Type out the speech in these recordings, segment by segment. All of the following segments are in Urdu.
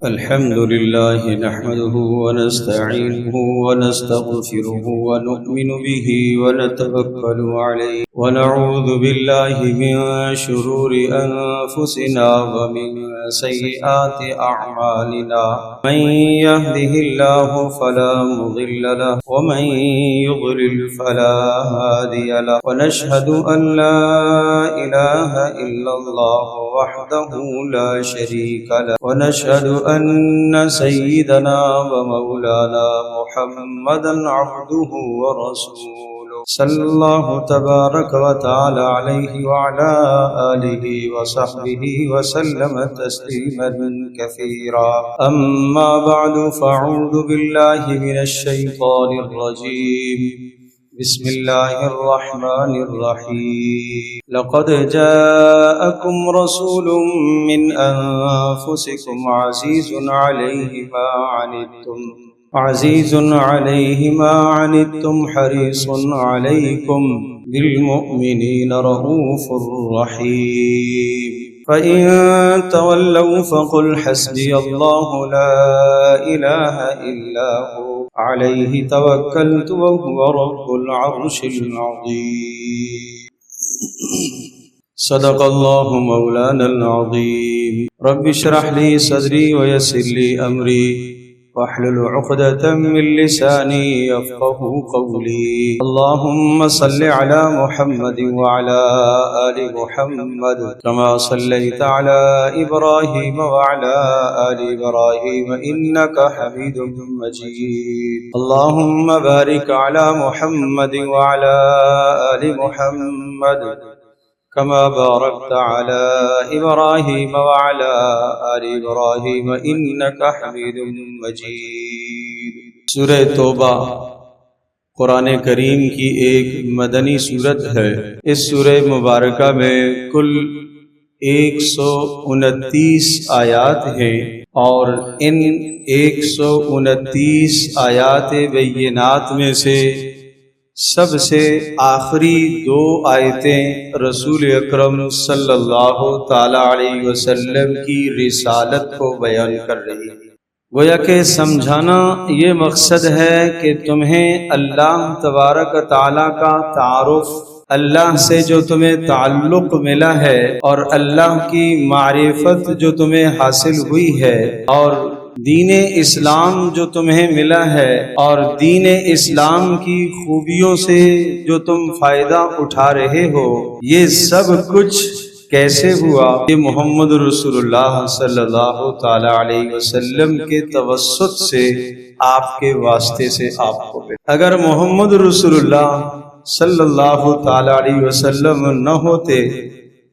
الحمد لله نحمده ونستعينه ونستغفره ونؤمن به ونتوكل عليه ونعوذ بالله من شرور أنفسنا ومن سيئات أعمالنا من يهده الله فلا مضل له ومن يضلل فلا هادي له ونشهد أن لا إله إلا الله وحده لا شريك له ونشهد أن سيدنا ومولانا محمدا عبده ورسوله صلى الله تبارك وتعالى عليه وعلى آله وصحبه وسلم تسليما كثيرا أما بعد فأعوذ بالله من الشيطان الرجيم بسم الله الرحمن الرحيم لقد جاءكم رسول من أنفسكم عزيز عليه ما عنتم حريص عليكم بالمؤمنين رؤوف رحيم فإن تولوا فقل حسبي الله لا إله إلا هو عليه توكلت وهو رب العرش العظيم صدق الله مولانا العظيم رب اشرح لي صدري ويسر لي أمري واحلل عقدة من لساني يفقه قولي اللهم صل على محمد وعلى آل محمد كما صليت على إبراهيم وعلى آل إبراهيم إنك حميد مجيد اللهم بارك على محمد وعلى آل محمد كما باركت على إبراهيم وعلى آل إبراهيم إنك حميد مجيد سورہ توبہ قرآن کریم کی ایک مدنی سورت ہے۔ اس سورہ مبارکہ میں کل 129 آیات ہیں اور ان 129 آیات بینات میں سے سب سے آخری 2 آیتیں رسول اکرم صلی اللہ تعالی علیہ وسلم کی رسالت کو بیان کر رہی ہے۔ گویا کہ سمجھانا یہ مقصد ہے کہ تمہیں اللہ تبارک تعالی کا تعارف، اللہ سے جو تمہیں تعلق ملا ہے اور اللہ کی معرفت جو تمہیں حاصل ہوئی ہے اور دین اسلام جو تمہیں ملا ہے اور دین اسلام کی خوبیوں سے جو تم فائدہ اٹھا رہے ہو، یہ سب کچھ کیسے ہوا؟ یہ محمد رسول اللہ صلی اللہ تعالی علیہ وسلم کے توسط سے، آپ کے واسطے سے آپ کو ملا۔ اگر محمد رسول اللہ صلی اللہ تعالی علیہ وسلم نہ ہوتے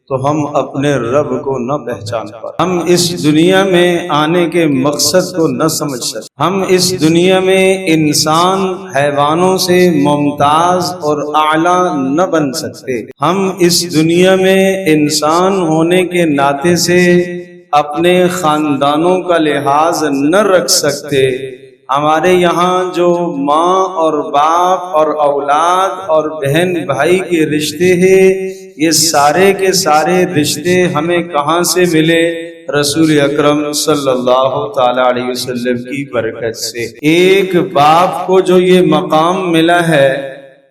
تو ہم اپنے رب کو نہ پہچان پاتے، ہم اس دنیا میں آنے کے مقصد کو نہ سمجھ سکتے، ہم اس دنیا میں انسان حیوانوں سے ممتاز اور اعلیٰ نہ بن سکتے، ہم اس دنیا میں انسان ہونے کے ناطے سے اپنے خاندانوں کا لحاظ نہ رکھ سکتے۔ ہمارے یہاں جو ماں اور باپ اور اولاد اور بہن بھائی کے رشتے ہیں، یہ سارے کے سارے رشتے ہمیں کہاں سے ملے؟ رسول اکرم صلی اللہ تعالی علیہ وسلم کی برکت سے۔ ایک باپ کو جو یہ مقام ملا ہے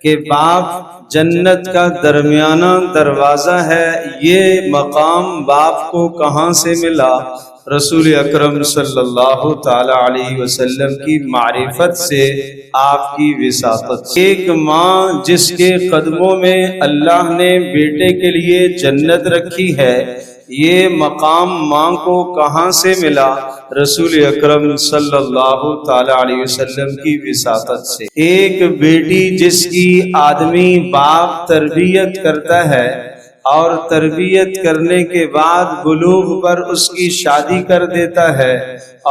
کہ باپ جنت کا درمیانہ دروازہ ہے، یہ مقام باپ کو کہاں سے ملا؟ رسول اکرم صلی اللہ تعالی علیہ وسلم کی معرفت سے، آپ کی وساطت سے۔ ایک ماں جس کے قدموں میں اللہ نے بیٹے کے لیے جنت رکھی ہے، یہ مقام ماں کو کہاں سے ملا؟ رسول اکرم صلی اللہ تعالی علیہ وسلم کی وساطت سے۔ ایک بیٹی جس کی آدمی باپ تربیت کرتا ہے اور تربیت کرنے کے بعد بلوغ پر اس کی شادی کر دیتا ہے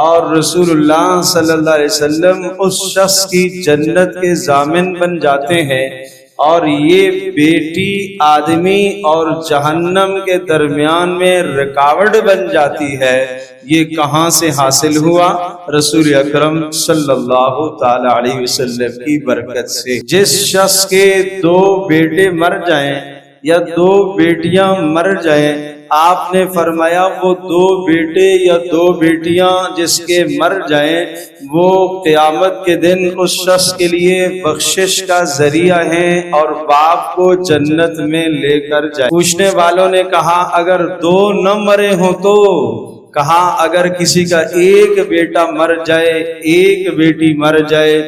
اور رسول اللہ صلی اللہ علیہ وسلم اس شخص کی جنت کے ضامن بن جاتے ہیں، اور یہ بیٹی آدمی اور جہنم کے درمیان میں رکاوٹ بن جاتی ہے۔ یہ کہاں سے حاصل ہوا؟ رسول اکرم صلی اللہ تعالی علیہ وسلم کی برکت سے۔ جس شخص کے 2 بیٹے مر جائیں یا 2 بیٹیاں مر جائیں، آپ نے فرمایا وہ دو بیٹے یا دو بیٹیاں جس کے مر جائیں وہ قیامت کے دن اس شخص کے لیے بخشش کا ذریعہ ہیں اور باپ کو جنت میں لے کر جائیں۔ پوچھنے والوں نے کہا اگر دو نہ مرے ہوں تو؟ کہا اگر کسی کا ایک بیٹا مر جائے، ایک بیٹی مر جائے،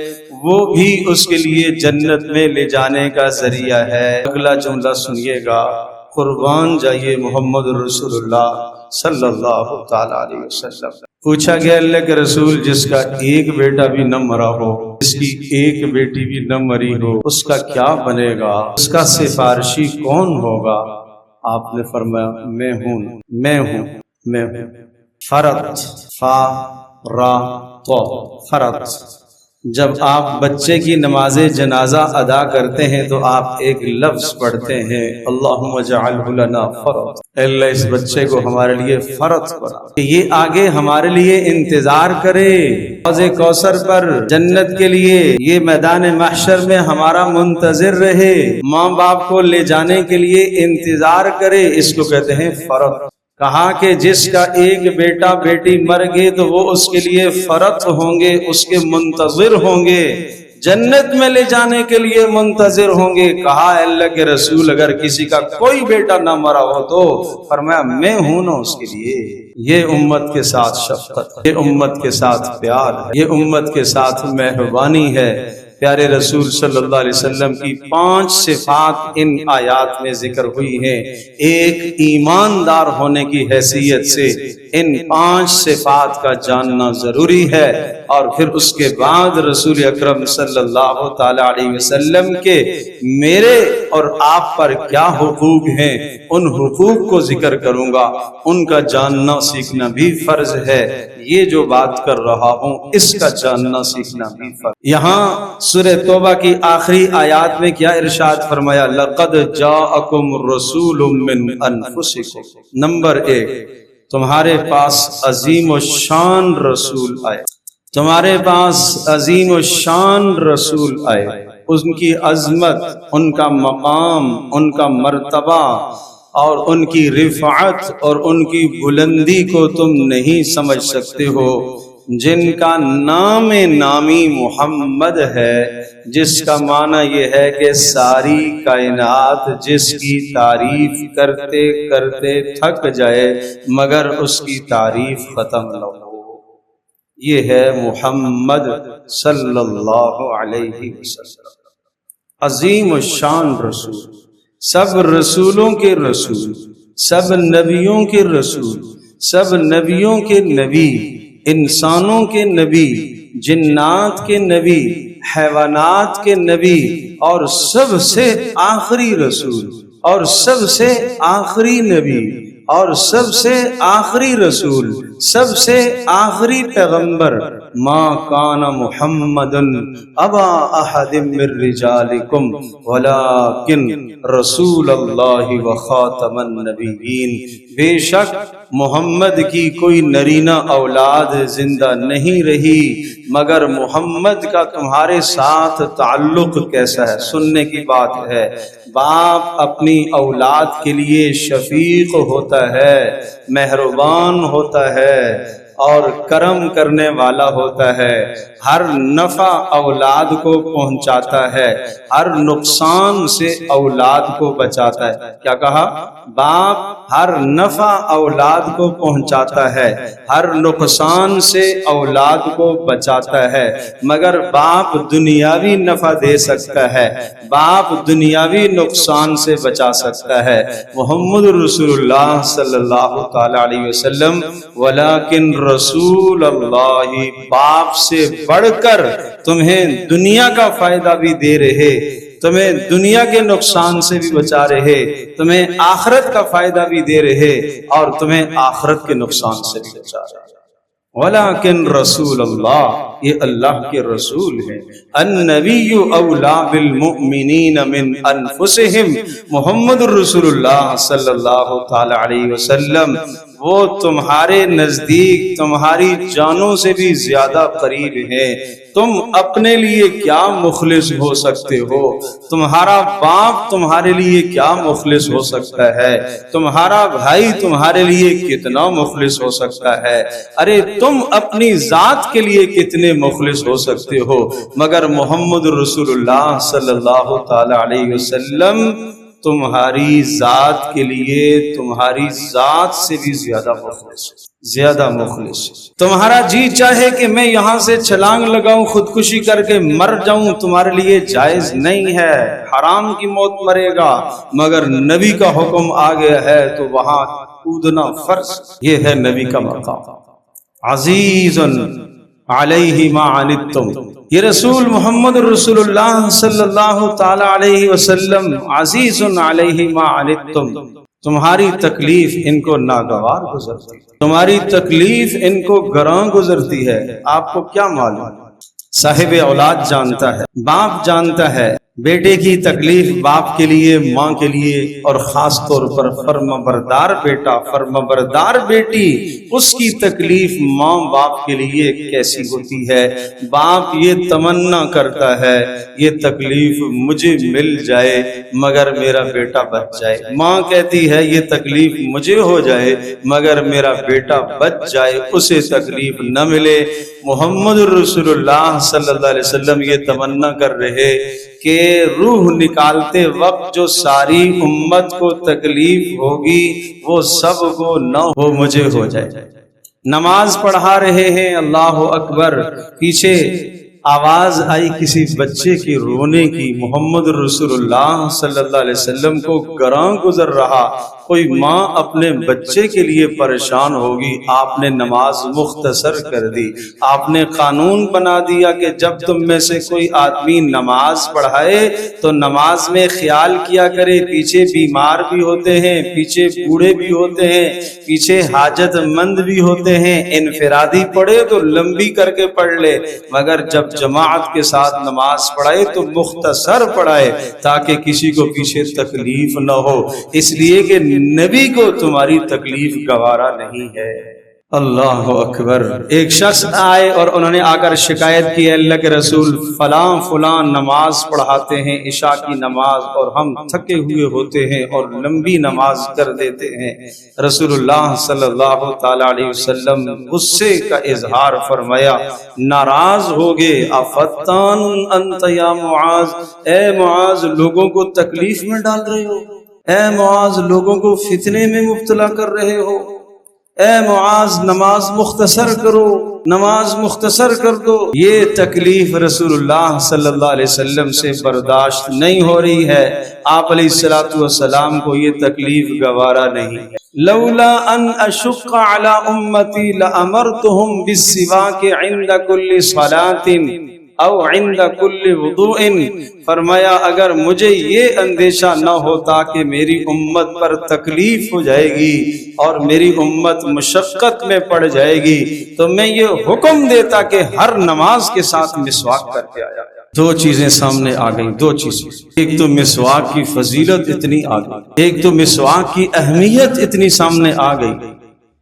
وہ بھی اس کے لیے جنت میں لے جانے کا ذریعہ ہے۔ اگلا جملہ سنیے گا، قربان جائیے محمد رسول اللہ صلی اللہ تعالی علیہ وسلم۔ پوچھا گیا اللہ کے رسول جس کا ایک بیٹا بھی نہ مرا ہو، جس کی ایک بیٹی بھی نہ مری ہو، اس کا کیا بنے گا؟ اس کا سفارشی کون ہوگا؟ آپ نے فرمایا میں ہوں۔ فرت، فا را تو، فرت۔ جب آپ بچے کی نماز جنازہ ادا کرتے ہیں تو آپ ایک لفظ پڑھتے ہیں اللہم اجعلہ لنا فرط، اللہ اس بچے کو ہمارے لیے فرط بنا، کہ یہ آگے ہمارے لیے انتظار کرے حوض کوثر پر، جنت کے لیے یہ میدان محشر میں ہمارا منتظر رہے، ماں باپ کو لے جانے کے لیے انتظار کرے، اس کو کہتے ہیں فرط۔ کہا کہ جس کا ایک بیٹا بیٹی مر گئے تو وہ اس کے لیے فرط ہوں گے، اس کے منتظر ہوں گے، جنت میں لے جانے کے لیے منتظر ہوں گے۔ کہا اللہ کے رسول اگر کسی کا کوئی بیٹا نہ مرا ہو تو؟ فرمایا میں ہوں نا اس کے لیے۔ یہ امت کے ساتھ شفقت، یہ امت کے ساتھ پیار ہے، یہ امت کے ساتھ مہربانی ہے۔ پیارے رسول صلی اللہ علیہ وسلم کی 5 صفات ان آیات میں ذکر ہوئی ہیں۔ ایک ایماندار ہونے کی حیثیت سے ان 5 صفات کا جاننا ضروری ہے، اور پھر اس کے بعد رسول اکرم صلی اللہ تعالی علیہ وسلم کے میرے اور آپ پر کیا حقوق ہیں ان حقوق کو ذکر کروں گا، ان کا جاننا سیکھنا بھی فرض ہے۔ یہ جو بات کر رہا ہوں اس کا جاننا سیکھنا بھی فرض۔ یہاں سورہ توبہ کی آخری آیات میں کیا ارشاد فرمایا؟ لَقَدْ جَاءَكُمْ رَسُولٌ مِّنْ أَنفُسِكُمْ۔ نمبر 1، تمہارے پاس عظیم و شان رسول آئے، تمہارے پاس عظیم و شان رسول آئے، ان کی عظمت، ان کا مقام، ان کا مرتبہ اور ان کی رفعت اور ان کی بلندی کو تم نہیں سمجھ سکتے ہو، جن کا نام نامی محمد ہے، جس کا معنی یہ ہے کہ ساری کائنات جس کی تعریف کرتے کرتے تھک جائے مگر اس کی تعریف ختم نہ ہو، یہ ہے محمد صلی اللہ علیہ وسلم، عظیم الشان رسول، سب رسولوں کے رسول، سب نبیوں کے رسول، سب نبیوں کے نبی، انسانوں کے نبی، جنات کے نبی، حیوانات کے نبی، اور سب سے آخری رسول، اور سب سے آخری نبی، اور سب سے آخری رسول، سب سے آخری پیغمبر۔ ما کان محمد ابا احد من رجالکم ولکن رسول اللہ وخاتم النبیین۔ بے شک محمد کی کوئی نرینہ اولاد زندہ نہیں رہی، مگر محمد کا تمہارے ساتھ تعلق کیسا ہے؟ سننے کی بات ہے۔ باپ اپنی اولاد کے لیے شفیق ہوتا ہے، مہربان ہوتا ہے اور کرم کرنے والا ہوتا ہے، ہر نفع اولاد کو پہنچاتا ہے، ہر نقصان سے اولاد کو بچاتا ہے۔ کیا کہا؟ باپ ہر نفع اولاد کو پہنچاتا ہے، ہر نقصان سے اولاد کو بچاتا ہے، مگر باپ دنیاوی نفع دے سکتا ہے، باپ دنیاوی نقصان سے بچا سکتا ہے۔ محمد رسول اللہ صلی اللہ تعالی علیہ وسلم ولیکن رسول اللہ، باپ سے بڑھ کر تمہیں دنیا کا فائدہ بھی دے رہے، تمہیں دنیا کے نقصان سے بھی بچا رہے، تمہیں آخرت کا فائدہ بھی دے رہے اور تمہیں آخرت کے نقصان سے بھی بچا رہے۔ ولیکن رسول اللہ، یہ اللہ کے رسول ہیں۔ النبی اولا بالمؤمنین من انفسہم، محمد رسول اللہ صلی اللہ تعالی علیہ وسلم وہ تمہارے نزدیک تمہاری جانوں سے بھی زیادہ قریب ہیں۔ تم اپنے لیے کیا مخلص ہو سکتے ہو؟ تمہارا باپ تمہارے لیے کیا مخلص ہو سکتا ہے؟ تمہارا بھائی تمہارے لیے کتنا مخلص ہو سکتا ہے؟ ارے تم اپنی ذات کے لیے کتنے مخلص ہو سکتے ہو؟ مگر محمد رسول اللہ صلی اللہ تعالی علیہ وسلم تمہاری ذات کے لیے تمہاری ذات سے بھی زیادہ مخلص، زیادہ مخلص۔ تمہارا جی چاہے کہ میں یہاں سے چھلانگ لگاؤں، خودکشی کر کے مر جاؤں، تمہارے لیے جائز نہیں ہے، حرام کی موت مرے گا، مگر نبی کا حکم آ گیا ہے تو وہاں کودنا فرض۔ یہ ہے نبی کا مقام۔ عزیز علیہ ما عنتم، یہ رسول محمد رسول اللہ صلی اللہ تعالی علیہ وسلم عزیز علیہ ما عنتم، تمہاری تکلیف ان کو ناگوار گزرتی، تمہاری تکلیف ان کو گراں گزرتی ہے۔ آپ کو کیا معلوم؟ صاحب اولاد جانتا ہے، باپ جانتا ہے، بیٹے کی تکلیف باپ کے لیے، ماں کے لیے، اور خاص طور پر فرمانبردار بیٹا، فرمانبردار بیٹی، اس کی تکلیف ماں باپ کے لیے کیسی ہوتی ہے۔ باپ یہ تمنا کرتا ہے یہ تکلیف مجھے مل جائے مگر میرا بیٹا بچ جائے، ماں کہتی ہے یہ تکلیف مجھے ہو جائے مگر میرا بیٹا بچ جائے، اسے تکلیف نہ ملے۔ محمد رسول اللہ صلی اللہ علیہ وسلم یہ تمنا کر رہے کہ روح نکالتے وقت جو ساری امت کو تکلیف ہوگی وہ سب کو نہ ہو، مجھے ہو جائے۔ نماز پڑھا رہے ہیں، اللہ اکبر، پیچھے آواز آئی کسی بچے کی رونے کی، محمد رسول اللہ صلی اللہ علیہ وسلم کو گراں گزر رہا۔ کوئی ماں اپنے بچے کے لیے پریشان ہوگی، آپ نے نماز مختصر کر دی، آپ نے قانون بنا دیا کہ جب تم میں سے کوئی آدمی نماز پڑھائے تو نماز میں خیال کیا کرے پیچھے بیمار بھی ہوتے ہیں، پیچھے بوڑھے بھی ہوتے ہیں، پیچھے حاجت مند بھی ہوتے ہیں، انفرادی پڑھے تو لمبی کر کے پڑھ لے، مگر جب جماعت کے ساتھ نماز پڑھائے تو مختصر پڑھائے تاکہ کسی کو پیچھے تکلیف نہ ہو، اس لیے کہ نبی کو تمہاری تکلیف گوارا نہیں ہے۔ اللہ اکبر۔ ایک شخص آئے اور انہوں نے آ کر شکایت کی، اللہ کے رسول فلاں فلاں نماز پڑھاتے ہیں، عشاء کی نماز، اور ہم تھکے ہوئے ہوتے ہیں اور لمبی نماز کر دیتے ہیں۔ رسول اللہ صلی اللہ تعالی علیہ وسلم غصے کا اظہار فرمایا، ناراض ہوگے، افتان انت یا معاذ، اے معاذ لوگوں کو تکلیف میں ڈال رہے ہو، اے معاذ لوگوں کو فتنے میں مبتلا کر رہے ہو، اے معاذ نماز مختصر کرو، نماز مختصر کر دو۔ یہ تکلیف رسول اللہ صلی اللہ علیہ وسلم سے برداشت نہیں ہو رہی ہے، آپ علیہ الصلوۃ والسلام کو یہ تکلیف گوارا نہیں ہے۔ لولا ان اشق علی امتی لامرتهم بالسواک عند کل صلاۃ او عند کل وضوء، فرمایا اگر مجھے یہ اندیشہ نہ ہوتا کہ میری امت پر تکلیف ہو جائے گی اور میری امت مشقت میں پڑ جائے گی تو میں یہ حکم دیتا کہ ہر نماز کے ساتھ مسواک کر کے آیا۔ دو چیزیں سامنے آ گئی، دو چیزیں، ایک تو مسواک کی فضیلت اتنی آ گئی، ایک تو مسواک کی اہمیت اتنی سامنے آ گئی،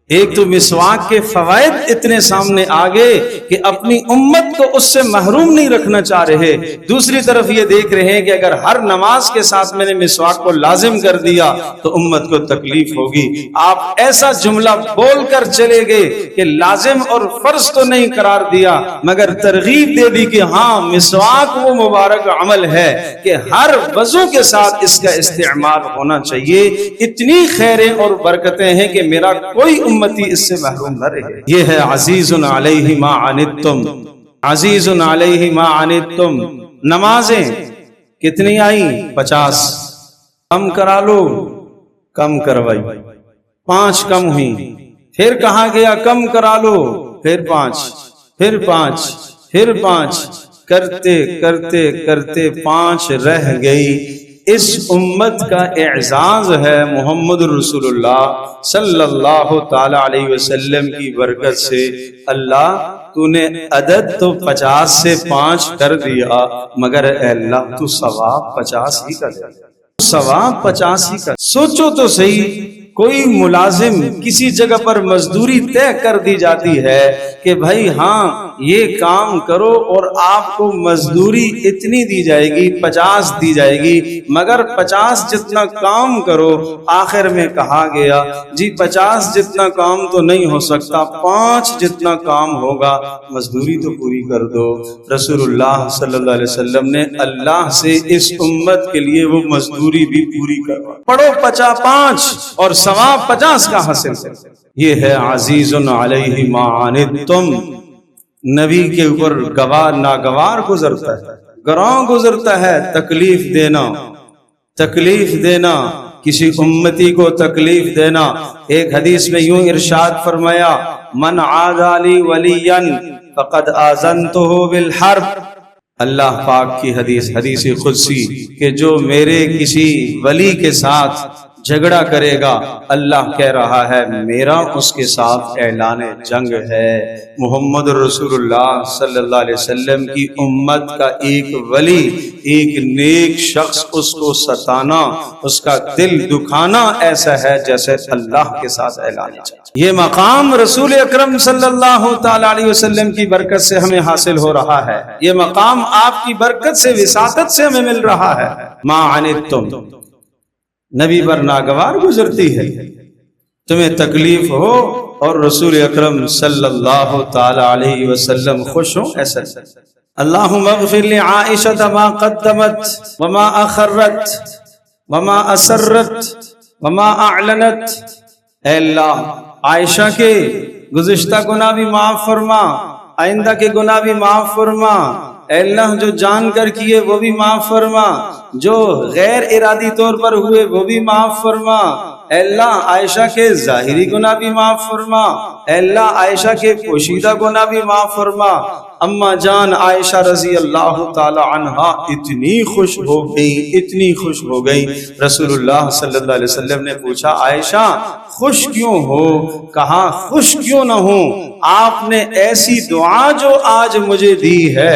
ایک تو مسواک کے فوائد اتنے سامنے آ گئے کہ اپنی امت کو اس سے محروم نہیں رکھنا چاہ رہے، دوسری طرف یہ دیکھ رہے ہیں کہ اگر ہر نماز کے ساتھ میں نے مسواک کو لازم کر دیا تو امت کو تکلیف ہوگی۔ آپ ایسا جملہ بول کر چلے گئے کہ لازم اور فرض تو نہیں قرار دیا مگر ترغیب دے دی کہ ہاں مسواک وہ مبارک عمل ہے کہ ہر وضو کے ساتھ اس کا استعمال ہونا چاہیے، اتنی خیریں اور برکتیں ہیں کہ میرا کوئی امتی اس سے محروم نہ رہے۔ یہ ہے عزیز علیہ ما عنتم، عزیز علیہ ما عنتم۔ نمازیں کتنی آئیں؟ 50، کم کرا لو، کم کروائی، 5 کم ہوئی، پھر کہا گیا کم کرا لو، پھر 5، پھر 5، پھر 5، کرتے کرتے کرتے 5 رہ گئی۔ اس امت کا اعزاز ہے محمد رسول اللہ صلی اللہ تعالی علیہ وسلم کی برکت سے اللہ تو نے عدد تو 50 سے 5 کر دیا، مگر اے اللہ تو ثواب 50 ہی کر دیا، ثواب 50 ہی کر۔ سوچو تو صحیح، کوئی ملازم کسی جگہ پر مزدوری طے کر دی جاتی ہے کہ بھائی ہاں یہ کام کرو اور آپ کو مزدوری اتنی دی جائے گی، 50 دی جائے گی، مگر 50 جتنا کام کرو۔ آخر میں کہا گیا جی 50 جتنا کام تو نہیں ہو سکتا، 5 جتنا کام ہوگا، مزدوری تو پوری کر دو۔ رسول اللہ صلی اللہ علیہ وسلم نے اللہ سے اس امت کے لیے وہ مزدوری بھی پوری کروا، پڑھو 50 اور ثواب 50 کا حاصل ہے۔ یہ ہے عزیز علیہ ما عنتم، نبی کے اوپر گوار ناگوار گزرتا ہے، گراں گزرتا ہے تکلیف دینا، تکلیف دینا، کسی امتی کو تکلیف دینا۔ ایک حدیث میں یوں ارشاد فرمایا، من عادى لي وليا فقد آذنته بالحرب۔ اللہ پاک کی حدیث قدسی کہ جو میرے کسی ولی کے ساتھ جھگڑا کرے گا، اللہ کہہ رہا ہے میرا اس کے ساتھ اعلان جنگ ہے۔ محمد رسول اللہ صلی اللہ علیہ وسلم کی امت کا ایک ولی، ایک نیک شخص، اس کو ستانا، اس کا دل دکھانا ایسا ہے جیسے اللہ کے ساتھ اعلان جنگ۔ یہ مقام رسول اکرم صلی اللہ تعالی علیہ وسلم کی برکت سے ہمیں حاصل ہو رہا ہے، یہ مقام آپ کی برکت سے، وساطت سے ہمیں مل رہا ہے۔ ما عنتم، نبی پر ناگوار گزرتی ہے، تمہیں تکلیف ہو اور رسول اکرم صلی اللہ تعالی علیہ وسلم خوش ہوں، ایسا اللہم اغفر لعائشہ ما قدمت وما اخرت وما اسرت وما اعلنت۔ اے اللہ عائشہ کے گزشتہ گناہ بھی معاف فرما، آئندہ کے گناہ بھی معاف فرما، اے اللہ جو جان کر کیے وہ بھی معاف فرما، جو غیر ارادی طور پر ہوئے وہ بھی معاف فرما، اے اللہ عائشہ کے ظاہری گناہ بھی معاف فرما، اے اللہ عائشہ کے پوشیدہ گناہ بھی معاف فرما۔ اما جان عائشہ رضی اللہ تعالی عنہا اتنی خوش ہو گئی، اتنی خوش ہو گئی، رسول اللہ صلی اللہ علیہ وسلم نے پوچھا عائشہ خوش کیوں ہو؟ کہا خوش کیوں نہ ہوں، آپ نے ایسی دعا جو آج مجھے دی ہے،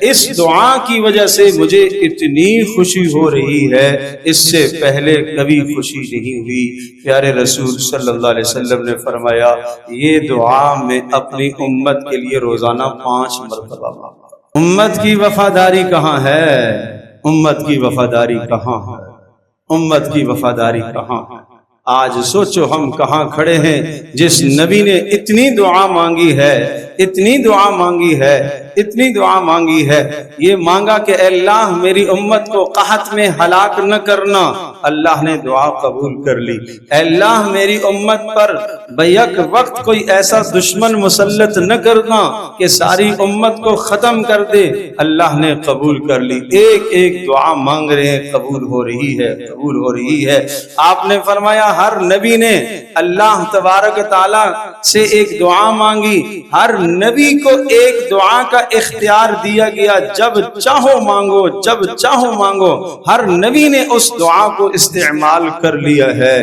اس دعا کی وجہ سے مجھے اتنی خوشی ہو رہی ہے، اس سے پہلے کبھی خوشی نہیں ہوئی۔ پیارے رسول صلی اللہ علیہ وسلم نے فرمایا یہ دعا میں اپنی امت کے لیے روزانہ 5 مرتبہ مانگتا۔ امت کی وفاداری کہاں ہے؟ امت کی وفاداری کہاں ہے؟ امت کی وفاداری کہاں ہے؟ آج سوچو ہم کہاں کھڑے ہیں، جس نبی نے اتنی دعا مانگی ہے، اتنی دعا مانگی ہے، اتنی دعا مانگی ہے، یہ مانگا کہ اے اللہ میری امت کو قحط میں ہلاک نہ کرنا، اللہ نے دعا قبول کر لی۔ اے اللہ میری امت پر بیک وقت کوئی ایسا دشمن مسلط نہ کرنا کہ ساری امت کو ختم کر دے، اللہ نے قبول کر لی۔ ایک ایک دعا مانگ رہے ہیں، قبول ہو رہی ہے، قبول ہو رہی ہے۔ آپ نے فرمایا ہر نبی نے اللہ تبارک تعالیٰ سے ایک دعا مانگی، ہر نبی کو ایک دعا کا اختیار دیا گیا، جب چاہو مانگو، جب چاہو مانگو، ہر نبی نے اس دعا کو استعمال کر لیا ہے۔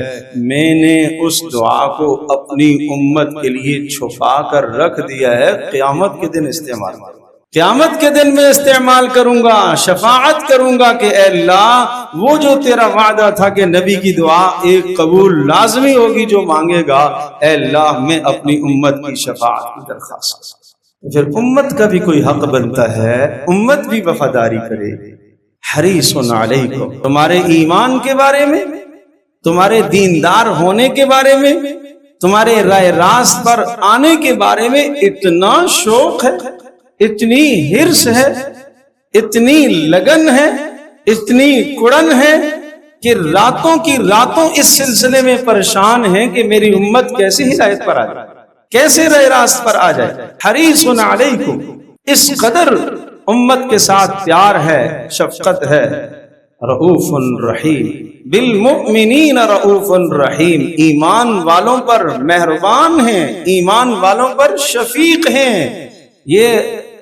میں نے اس دعا کو اپنی امت کے لیے چھپا کر رکھ دیا ہے، قیامت کے دن استعمال کروں گا، قیامت کے دن میں استعمال کروں گا، شفاعت کروں گا کہ اے اللہ وہ جو تیرا وعدہ تھا کہ نبی کی دعا ایک قبول لازمی ہوگی جو مانگے گا، اے اللہ میں اپنی امت کی شفاعت کی درخواست کروں۔ پھر امت کا بھی کوئی حق بنتا ہے، امت بھی وفاداری کرے۔ حریص علیکم، تمہارے ایمان کے بارے میں، تمہارے دیندار ہونے کے بارے میں، تمہارے رائے راست پر آنے کے بارے میں اتنا شوق ہے، اتنی حرص ہے، اتنی لگن ہے، اتنی کڑن ہے کہ راتوں کی راتوں اس سلسلے میں پریشان ہیں کہ میری امت کیسے ہدایت پر آ جائے، کیسے رائے راست پر آ جائے۔ حریص علیکم، اس قدر امت کے ساتھ پیار ہے، شفقت ہے۔ رؤوف رحیم، بالمؤمنین رؤوف رحیم، ایمان والوں پر مہربان ہیں، ایمان والوں پر شفیق ہیں۔ یہ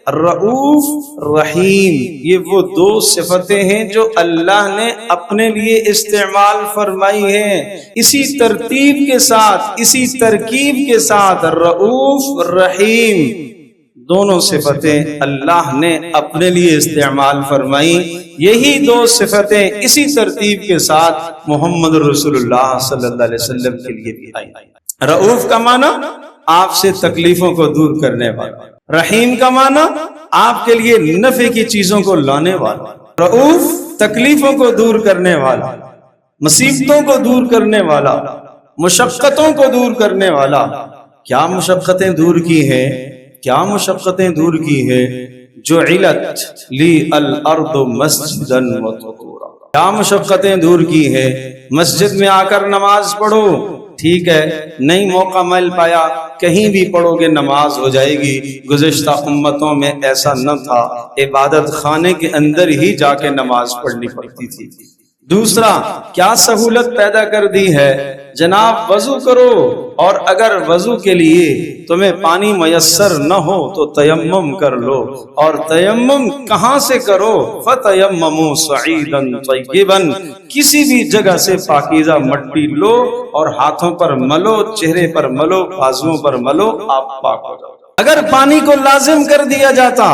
رؤوف رحیم یہ وہ 2 صفتیں ہیں جو اللہ نے اپنے لیے استعمال فرمائی ہیں، اسی ترتیب کے ساتھ، اسی ترکیب کے ساتھ، رؤوف رحیم دونوں صفتیں اللہ نے اپنے لیے استعمال فرمائی. یہی دو صفتیں اسی ترتیب کے ساتھ محمد رسول اللہ صلی اللہ علیہ وسلم کے لیے بھی آئی. رؤوف کا معنی آپ سے تکلیفوں کو دور کرنے والا، رحیم کا معنی آپ کے لیے نفع کی چیزوں کو لانے والا. رؤوف تکلیفوں کو دور کرنے والا، مصیبتوں کو دور کرنے والا، مشقتوں کو دور کرنے والا. کیا مشقتیں دور کی ہیں؟ کیا مشقتیں دور کی ہیں؟ جعلت لی الارض مسجدا وطہورا. کیا مشقتیں دور کی ہیں؟ مسجد میں آ کر نماز پڑھو، ٹھیک ہے، نہیں موقع مل پایا، کہیں بھی پڑھو گے نماز ہو جائے گی. گزشتہ امتوں میں ایسا نہ تھا، عبادت خانے کے اندر ہی جا کے نماز پڑھنی پڑتی تھی. دوسرا کیا سہولت پیدا کر دی ہے، جناب وضو کرو، اور اگر وضو کے لیے تمہیں پانی میسر نہ ہو تو تیمم کر لو. اور تیمم کہاں سے کرو؟ فَتَيَمَّمُوا صَعِيدًا طَيِّبًا، کسی بھی جگہ سے پاکیزہ مٹی لو اور ہاتھوں پر ملو، چہرے پر ملو، بازوؤں پر ملو، آپ پاک ہو جاؤ. اگر پانی کو لازم کر دیا جاتا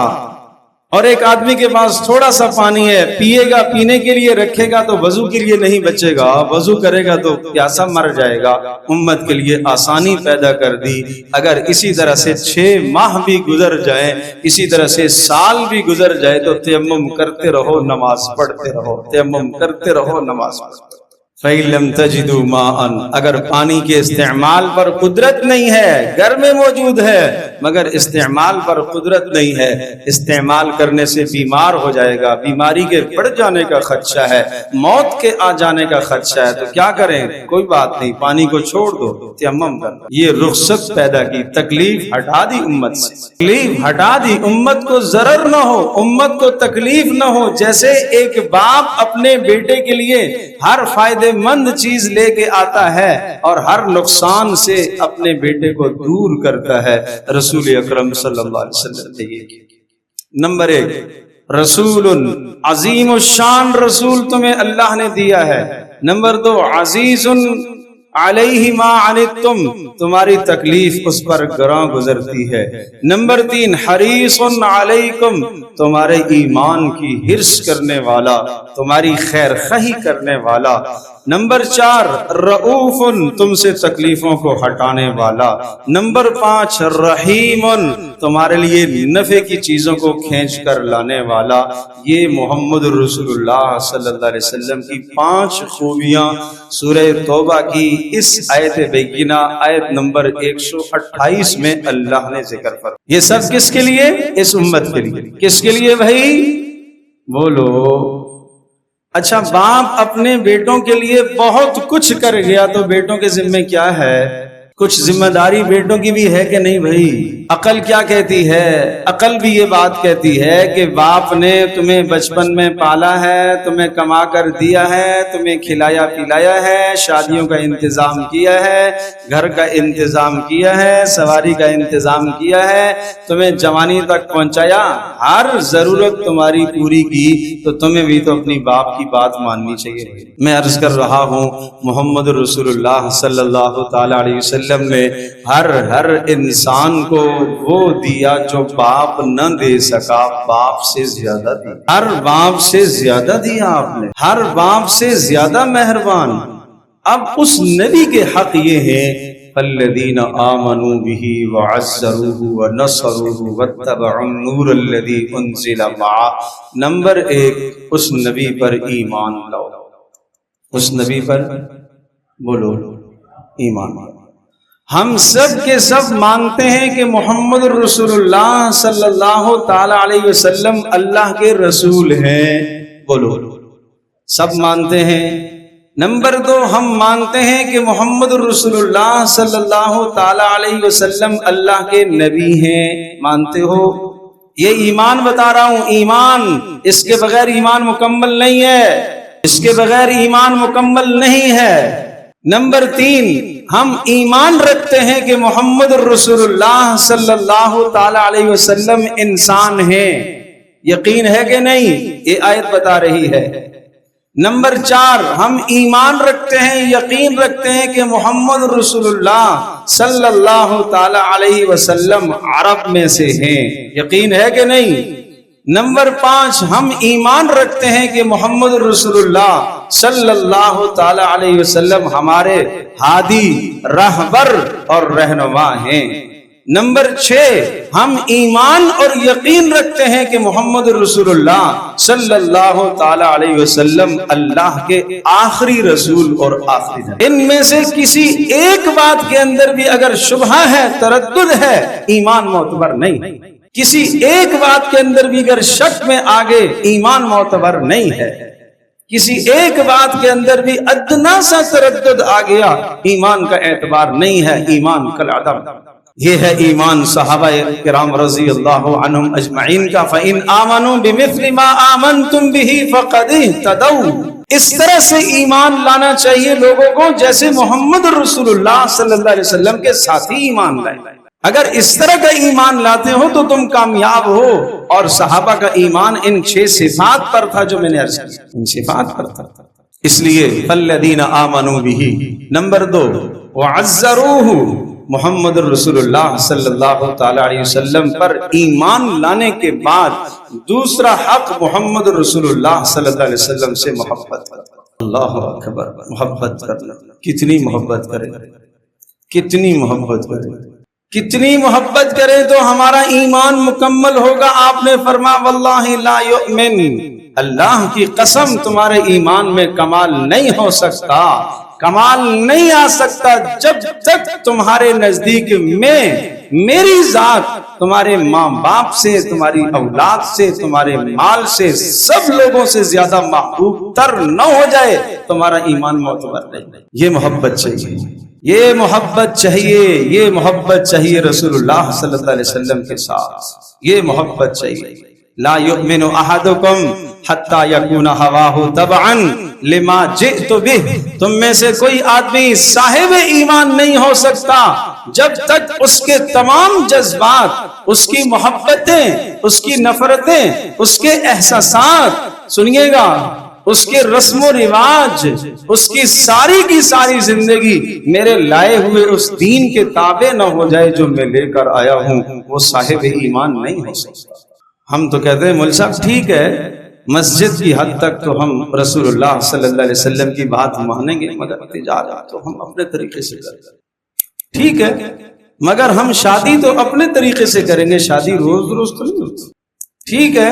اور ایک آدمی کے پاس تھوڑا سا پانی ہے، پیے گا، پینے کے لیے رکھے گا تو وضو کے لیے نہیں بچے گا، وضو کرے گا تو پیاسا مر جائے گا. امت کے لیے آسانی پیدا کر دی. اگر اسی طرح سے 6 ماہ بھی گزر جائیں، اسی طرح سے سال بھی گزر جائے تو تیمم کرتے رہو، نماز پڑھتے رہو، تیمم کرتے رہو، نماز پڑھتے رہو. فَإِن لَمْ تَجِدُوا مَاءً، اگر پانی کے استعمال پر قدرت نہیں ہے، گھر میں موجود ہے مگر استعمال پر قدرت نہیں ہے، استعمال کرنے سے بیمار ہو جائے گا، بیماری کے بڑھ جانے کا خدشہ ہے، موت کے آ جانے کا خدشہ ہے، تو کیا کریں؟ کوئی بات نہیں، پانی کو چھوڑ دو، تیمم کر دو. یہ رخصت پیدا کی، تکلیف ہٹا دی امت سے، تکلیف ہٹا دی. امت کو ضرر نہ ہو، امت کو تکلیف نہ ہو. جیسے ایک باپ اپنے بیٹے کے لیے ہر فائدے مند چیز لے کے آتا ہے اور ہر نقصان سے اپنے بیٹے کو دور کرتا ہے، رسول اکرم صلی اللہ علیہ وسلم نے یہ کیا. نمبر 1 رسول عظیم الشان رسول تمہیں اللہ نے دیا ہے. نمبر 2 عزیز علیہ ما عنتم، تمہاری تکلیف اس پر گراں گزرتی ہے. نمبر 3 حریص علیکم، تمہارے ایمان کی حرص کرنے والا، تمہاری خیر خواہی کرنے والا. نمبر 4 رؤوف، تم سے تکلیفوں کو ہٹانے والا. نمبر 5 رحیم، تمہارے لیے نفع کی چیزوں کو کھینچ کر لانے والا. یہ محمد رسول اللہ صلی اللہ علیہ وسلم کی 5 خوبیاں سورہ توبہ کی اس آیت بینہ آیت نمبر 128 میں اللہ نے ذکر فرمایا. یہ سب کس کے لیے؟ اس امت کے لیے. کس کے لیے بھائی؟ بولو. اچھا، باپ اپنے بیٹوں کے لیے بہت کچھ کر گیا تو بیٹوں کے ذمہ کیا ہے؟ کچھ ذمہ داری بیٹوں کی بھی ہے کہ نہیں بھائی؟ عقل کیا کہتی ہے؟ عقل بھی یہ بات کہتی ہے کہ باپ نے تمہیں بچپن میں پالا ہے، تمہیں کما کر دیا ہے، تمہیں کھلایا پلایا ہے، شادیوں کا انتظام کیا ہے، گھر کا انتظام کیا ہے، سواری کا انتظام کیا ہے، تمہیں جوانی تک پہنچایا، ہر ضرورت تمہاری پوری کی، تو تمہیں بھی تو اپنی باپ کی بات ماننی چاہیے. میں عرض کر رہا ہوں محمد رسول اللہ صلی اللہ تعالی علیہ وسلم نے ہر انسان کو وہ دیا جو باپ نہ دے سکا، باپ سے زیادہ دیا. ہر باپ سے زیادہ دیا آپ نے، ہر باپ سے زیادہ مہربان. اب اس نبی کے حق یہ ہے الذین آمنوا بہ وعزروہ ونصروہ واتبعوا النور الذی انزل معہ. نمبر 1 اس نبی پر ایمان لاؤ. اس نبی پر بولو ایمان. ہم سب کے سب مانتے ہیں کہ محمد رسول اللہ صلی اللہ تعالی علیہ وسلم اللہ کے رسول ہیں. بولو سب مانتے ہیں. نمبر 2 ہم مانتے ہیں کہ محمد رسول اللہ صلی اللہ تعالی علیہ وسلم اللہ کے نبی ہیں. مانتے ہو؟ یہ ایمان بتا رہا ہوں، ایمان. اس کے بغیر ایمان مکمل نہیں ہے، اس کے بغیر ایمان مکمل نہیں ہے. نمبر 3 ہم ایمان رکھتے ہیں کہ محمد رسول اللہ صلی اللہ تعالی علیہ وسلم انسان ہیں. یقین ہے کہ نہیں؟ یہ آیت بتا رہی ہے. نمبر 4 ہم ایمان رکھتے ہیں، یقین رکھتے ہیں کہ محمد رسول اللہ صلی اللہ تعالی علیہ وسلم عرب میں سے ہیں، یقین ہے کہ نہیں؟ نمبر 5 ہم ایمان رکھتے ہیں کہ محمد رسول اللہ صلی اللہ تعالی علیہ وسلم ہمارے ہادی، رہبر اور رہنما ہیں۔ نمبر 6 ہم ایمان اور یقین رکھتے ہیں کہ محمد رسول اللہ صلی اللہ تعالی علیہ وسلم اللہ کے آخری رسول اور آخری نبی۔ ان میں سے کسی ایک بات کے اندر بھی اگر شبہ ہے، تردد ہے، ایمان معتبر نہیں۔ کسی ایک بات کے اندر بھی اگر شک میں آگے، ایمان معتبر نہیں ہے۔ کسی ایک بات کے اندر بھی ادنا سا تردد آ گیا، ایمان کا اعتبار نہیں ہے، ایمان کالعدم۔ یہ ہے ایمان صحابہ کرام رضی اللہ عنہم اجمعین کا۔ فَإِنْ آمَنُوا بِمِثْلِ مَا آمَنْتُمْ بِهِ فَقَدِ اهْتَدَوْا۔ اس طرح سے ایمان لانا چاہیے لوگوں کو جیسے محمد رسول اللہ صلی اللہ علیہ وسلم کے ساتھی ایمان لائے۔ اگر اس طرح کا ایمان لاتے ہو تو تم کامیاب ہو۔ اور صحابہ کا ایمان ان 6 صفات پر تھا جو میں نے عرض کی، ان صفات پر تھا۔ اس لیے فَالَّذِينَ آمَنُوا بِهِ۔ نمبر 2 وَعَزَّرُوهُ۔ محمد رسول اللہ صلی اللہ تعالی علیہ وسلم پر ایمان لانے کے بعد دوسرا حق محمد رسول اللہ صلی اللہ علیہ وسلم سے محبت کرنا۔ اللہ اکبر، محبت کرنا۔ کتنی محبت کرے، کتنی محبت کرے، کتنی محبت کرے تو ہمارا ایمان مکمل ہوگا۔ آپ نے فرمایا واللہ لا یؤمن، اللہ کی قسم تمہارے ایمان میں کمال نہیں ہو سکتا، کمال نہیں آ سکتا جب تک تمہارے نزدیک میں میری ذات تمہارے ماں باپ سے، تمہاری اولاد سے، تمہارے مال سے، سب لوگوں سے زیادہ محبوب تر نہ ہو جائے، تمہارا ایمان معتبر نہیں۔ یہ محبت چاہیے، یہ محبت چاہیے، یہ محبت چاہیے رسول اللہ صلی اللہ علیہ وسلم کے ساتھ، یہ محبت چاہیے۔ لا یؤمن احدکم حتی یکون ہواہ تبعا لما جئت بہ۔ تم میں سے کوئی آدمی صاحب ایمان نہیں ہو سکتا جب تک اس کے تمام جذبات، اس کی محبتیں، اس کی نفرتیں، اس کے احساسات، سنیے گا، اس کے رسم و رواج، اس کی ساری زندگی میرے لائے ہوئے اس دین کے تابع نہ ہو جائے جو میں لے کر آیا ہوں، وہ صاحب ایمان نہیں ہو سکتا۔ ہم تو کہتے ہیں مول صاحب ٹھیک ہے، مسجد کی حد تک تو ہم رسول اللہ صلی اللہ علیہ وسلم کی بات مانیں گے، مگر تجارت تو ہم اپنے طریقے سے کریں گے۔ ٹھیک ہے، مگر ہم شادی تو اپنے طریقے سے کریں گے، شادی روز روز تو نہیں ہوتی۔ ٹھیک ہے،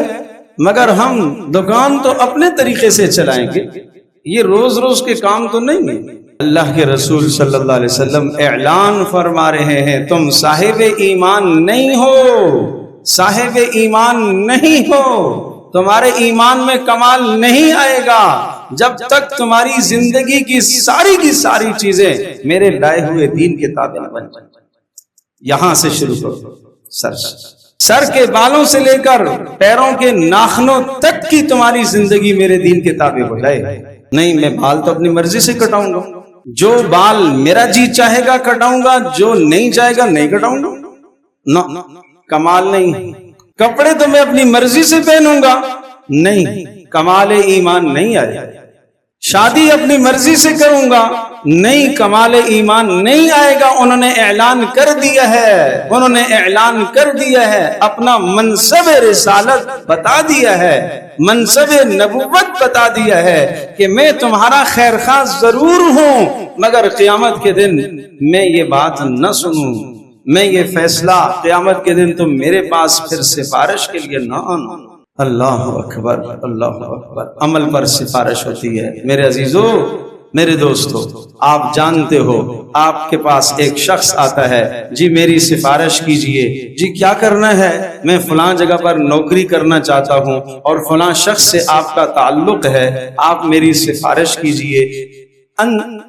مگر ہم دکان تو اپنے طریقے سے چلائیں گے، یہ روز روز کے کام تو نہیں ہے۔ اللہ کے رسول صلی اللہ علیہ وسلم اعلان فرما رہے ہیں تم صاحب ایمان نہیں ہو، صاحب ایمان نہیں ہو، تمہارے ایمان میں کمال نہیں آئے گا جب تک تمہاری زندگی کی ساری چیزیں میرے لائے ہوئے دین کے تابع نہ بن جائیں۔ یہاں سے شروع کرو، سر کے بالوں سے لے کر پیروں کے ناخنوں تک کی تمہاری زندگی میرے دین کے تابع ہو جائے۔ نہیں، میں بال تو اپنی مرضی سے کٹاؤں گا، جو بال میرا جی چاہے گا کٹاؤں گا، جو نہیں چاہے گا نہیں کٹاؤں گا، نہ، کمال نہیں۔ کپڑے تو میں اپنی مرضی سے پہنوں گا، نہیں، کمال ایمان نہیں آئے۔ شادی اپنی مرضی سے کروں گا، نہیں، کمال ایمان نہیں آئے گا۔ انہوں نے اعلان کر دیا ہے، انہوں نے اعلان کر دیا ہے، اپنا منصب رسالت بتا دیا ہے، منصب نبوت بتا دیا ہے کہ میں تمہارا خیر خواہ ضرور ہوں، مگر قیامت کے دن میں یہ بات نہ سنوں، میں یہ فیصلہ قیامت کے دن تم میرے پاس پھر سفارش کے لیے نہ آنا۔ اللہ اکبر، اللہ اکبر۔ عمل پر سفارش ہوتی ہے۔ میرے عزیزو، میرے دوستو، آپ جانتے ہو آپ کے پاس ایک شخص آتا ہے، جی میری سفارش کیجئے، جی کیا کرنا ہے؟ میں فلاں جگہ پر نوکری کرنا چاہتا ہوں اور فلاں شخص سے آپ کا تعلق ہے، آپ میری سفارش کیجئے۔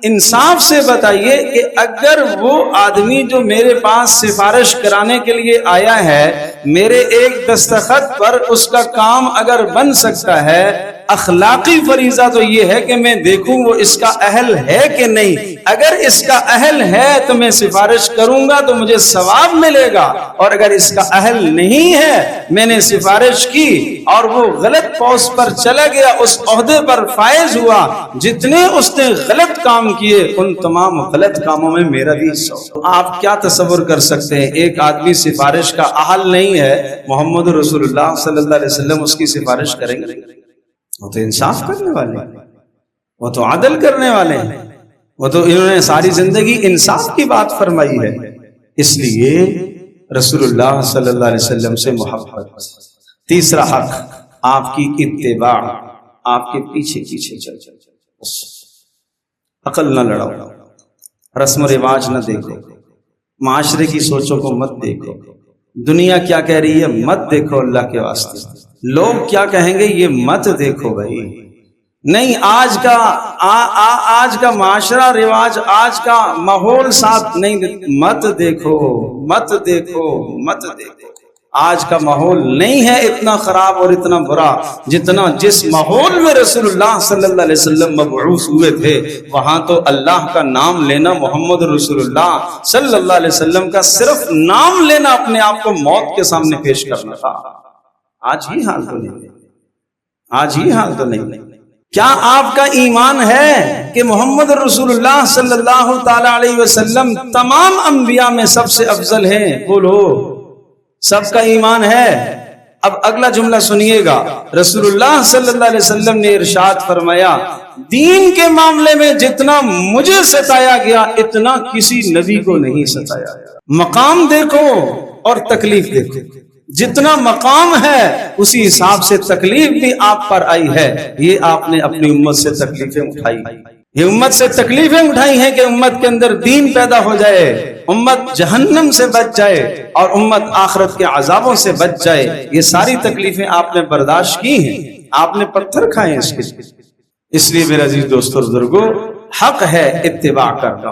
انصاف سے بتائیے کہ اگر وہ آدمی جو میرے پاس سفارش کرانے کے لیے آیا ہے، میرے ایک دستخط پر اس کا کام اگر بن سکتا ہے اخلاقی فریضہ تو یہ ہے کہ میں دیکھوں وہ اس کا اہل ہے کہ نہیں. اگر اس کا اہل ہے تو میں سفارش کروں گا تو مجھے ثواب ملے گا، اور اگر اس کا اہل نہیں ہے، میں نے سفارش کی اور وہ غلط پوسٹ پر چلا گیا، اس عہدے پر فائز ہوا، جتنے اس نے غلط کام کیے ان تمام غلط کاموں میں میرا بھی حصہ. آپ کیا تصور کر سکتے ہیں، ایک آدمی سفارش کا اہل نہیں ہے، محمد رسول اللہ صلی اللہ علیہ وسلم اس کی سفارش کریں گے؟ وہ تو انصاف کرنے والے ہیں، وہ تو عدل کرنے والے ہیں، وہ تو انہوں نے ساری زندگی انصاف کی بات فرمائی ہے. اس لیے رسول اللہ صلی اللہ علیہ وسلم سے محبت. تیسرا حق آپ کی اتباع، آپ کے پیچھے پیچھے چل بس. عقل نہ لڑاؤ، رسم و رواج نہ دیکھو، معاشرے کی سوچوں کو مت دیکھو، دنیا کیا کہہ رہی ہے مت دیکھو، اللہ کے واسطے لوگ کیا کہیں گے یہ مت دیکھو بھائی. نہیں، آج کا معاشرہ رواج، آج کا ماحول ساتھ نہیں، مت دیکھو مت دیکھو مت دیکھو. آج کا ماحول نہیں ہے اتنا خراب اور اتنا برا جتنا جس ماحول میں رسول اللہ صلی اللہ علیہ وسلم مبعوث ہوئے تھے. وہاں تو اللہ کا نام لینا، محمد رسول اللہ صلی اللہ علیہ وسلم کا صرف نام لینا اپنے آپ کو موت کے سامنے پیش کرنا تھا. آج یہ حال تو نہیں، آج یہ حال تو نہیں. کیا آپ کا ایمان ہے کہ محمد رسول اللہ صلی اللہ تعالی علیہ وسلم تمام انبیاء میں سب سے افضل ہیں؟ بولو، سب کا ایمان ہے؟ اب اگلا جملہ سنیے گا. رسول اللہ صلی اللہ علیہ وسلم نے ارشاد فرمایا، دین کے معاملے میں جتنا مجھے ستایا گیا اتنا کسی نبی کو نہیں ستایا. مقام دیکھو اور تکلیف دیکھو، جتنا مقام ہے اسی حساب سے تکلیف بھی آپ پر آئی ہے. یہ آپ نے اپنی امت سے تکلیفیں اٹھائی، یہ امت سے تکلیفیں اٹھائی ہیں کہ امت کے اندر دین پیدا ہو جائے، امت جہنم سے بچ جائے اور امت آخرت کے عذابوں سے بچ جائے. یہ ساری تکلیفیں آپ نے برداشت کی ہیں، آپ نے پتھر کھائے ہیں اس کے لیے. اس لیے میرے عزیز دوستو بزرگو، حق ہے اتباع کرنا،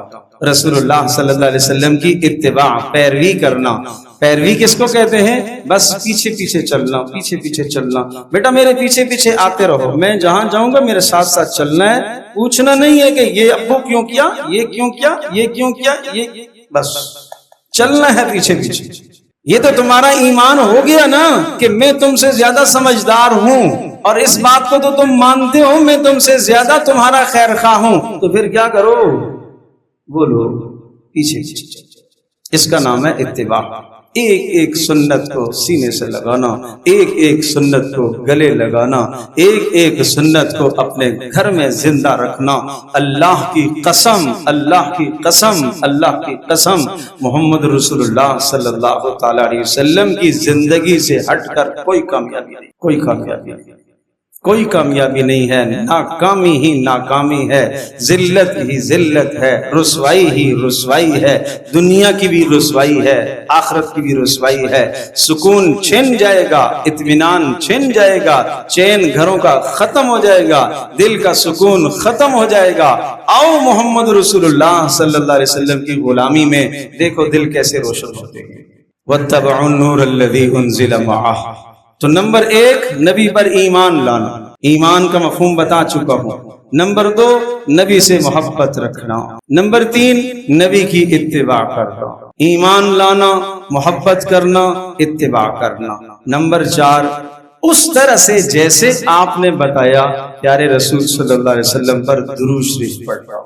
رسول اللہ صلی اللہ علیہ وسلم کی اتباع، پیروی کرنا. پیروی کس کو کہتے ہیں؟ بس پیچھے پیچھے چلنا، پیچھے پیچھے چلنا. بیٹا میرے پیچھے پیچھے آتے رہو، میں جہاں جاؤں گا میرے ساتھ ساتھ چلنا ہے. پوچھنا نہیں ہے کہ یہ ابو کیوں کیا، یہ کیوں کیا، یہ کیوں کیا، یہ بس چلنا ہے پیچھے پیچھے. یہ تو تمہارا ایمان ہو گیا نا کہ میں تم سے زیادہ سمجھدار ہوں، اور اس بات کو تو تم مانتے ہو میں تم سے زیادہ تمہارا خیر خواہ ہوں. تو پھر کیا کرو؟ بولو، پیچھے پیچھے. اس کا نام ہے اتباع. ایک ایک سنت کو سینے سے لگانا، ایک ایک سنت کو گلے لگانا، ایک ایک سنت کو اپنے گھر میں زندہ رکھنا. اللہ کی قسم، اللہ کی قسم، اللہ کی قسم، محمد رسول اللہ صلی اللہ تعالی علیہ وسلم کی زندگی سے ہٹ کر کوئی کامیابی نہیں، کوئی کامیابی نہیں، کوئی کامیابی نہیں ہے. ناکامی ہی ناکامی ہے، ذلت ہی ذلت ہے، رسوائی ہی رسوائی ہے. دنیا کی بھی رسوائی ہے، آخرت کی بھی رسوائی ہے. سکون چھن جائے گا، اطمینان چھن جائے گا، چین گھروں کا ختم ہو جائے گا، دل کا سکون ختم ہو جائے گا. آؤ محمد رسول اللہ صلی اللہ علیہ وسلم کی غلامی میں دیکھو دل کیسے روشن ہوتے ہیں. وَاتَّبَعُوا النُّورَ الَّذِي أُنزِلَ مَعَهُ. تو نمبر ایک، نبی پر ایمان لانا. ایمان کا مفہوم بتا چکا ہوں. نمبر دو، نبی سے محبت رکھنا. نمبر تین، نبی کی اتباع کرنا. ایمان لانا، محبت کرنا، اتباع کرنا. نمبر چار، اس طرح سے جیسے آپ نے بتایا پیارے رسول صلی اللہ علیہ وسلم پر درود شریف پڑھنا.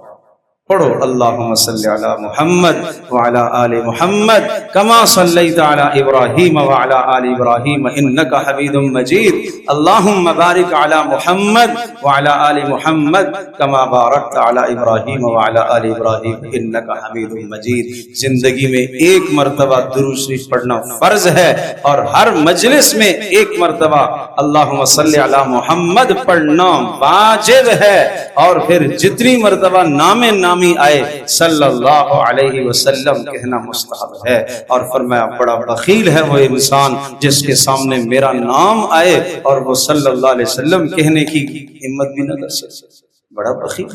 پڑھو اللہم صلی علی محمد وعلی آل محمد کما صلیت علی ابراہیم وعلی آل ابراہیم انکا حمید مجید. اللہم بارک علی محمد وعلی آل محمد کما بارکت علی ابراہیم وعلی آل ابراہیم انکا حمید مجید. زندگی میں ایک مرتبہ درود شریف پڑھنا فرض ہے، اور ہر مجلس میں ایک مرتبہ اللہم صلی علی محمد پڑھنا واجب ہے. اور پھر جتنی مرتبہ نام آئے صلی اللہ علیہ وسلم کہنا مستحب ہے. اور فرمایا بڑا بخیل ہے وہ انسان جس کے سامنے میرا نام آئے اور وہ صلی اللہ علیہ وسلم کہنے کی ہمت بھی نہ کر سکے. بڑا بخیل.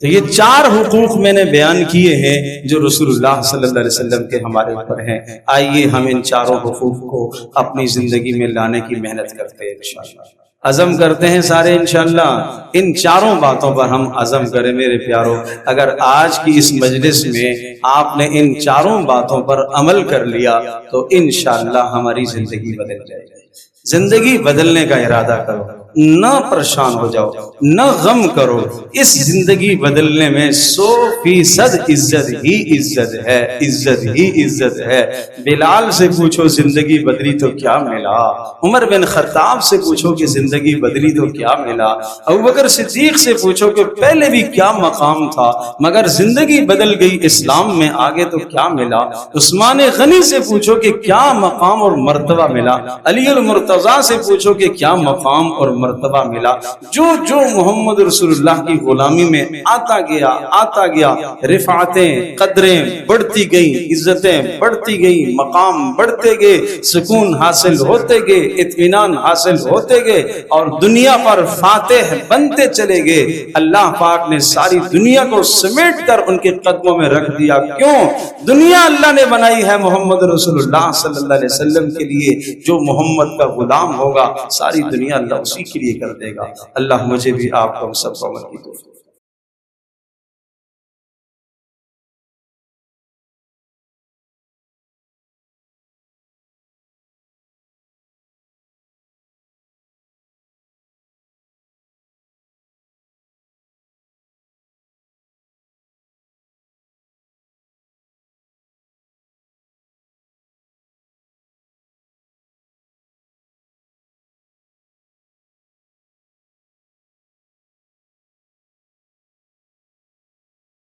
تو یہ چار حقوق میں نے بیان کیے ہیں جو رسول اللہ صلی اللہ علیہ وسلم کے ہمارے اوپر ہیں. آئیے ہم ان چاروں حقوق کو اپنی زندگی میں لانے کی محنت کرتے ہیں انشاءاللہ. عزم کرتے ہیں سارے انشاءاللہ؟ ان چاروں باتوں پر ہم عزم کریں میرے پیاروں۔ اگر آج کی اس مجلس میں آپ نے ان چاروں باتوں پر عمل کر لیا تو انشاءاللہ ہماری زندگی بدل جائے گی۔ زندگی بدلنے کا ارادہ کرو، نہ پریشان ہو جاؤ، نہ غم کرو۔ اس زندگی بدلنے میں 100% عزت ہی عزت ہے، عزت ہی عزت ہے۔ بلال سے پوچھو زندگی بدلی تو کیا ملا، عمر بن خطاب سے پوچھو کہ زندگی بدلی تو کیا ملا، ابوبکر صدیق سے پوچھو کہ پہلے بھی کیا مقام تھا مگر زندگی بدل گئی اسلام میں آگے تو کیا ملا، عثمان غنی سے پوچھو کہ کیا مقام اور مرتبہ ملا، علی المرتضیٰ سے پوچھو کہ کیا مقام اور مرتبہ ملا۔ جو جو محمد رسول اللہ کی غلامی میں آتا گیا رفعتیں قدریں بڑھتی گئیں، عزتیں بڑھتی گئیں، مقام بڑھتے گئے، سکون حاصل ہوتے گئے، اطمینان حاصل ہوتے گئے اور دنیا پر فاتح بنتے چلے گئے۔ اللہ پاک نے ساری دنیا کو سمیٹ کر ان کے قدموں میں رکھ دیا۔ کیوں؟ دنیا اللہ نے بنائی ہے محمد رسول اللہ صلی اللہ علیہ وسلم کے لیے۔ جو محمد کا غلام ہوگا ساری دنیا اللہ اسی کے لیے کر دے گا۔ اللہ مجھے بھی آپ کو سب کو عمل کی توفیق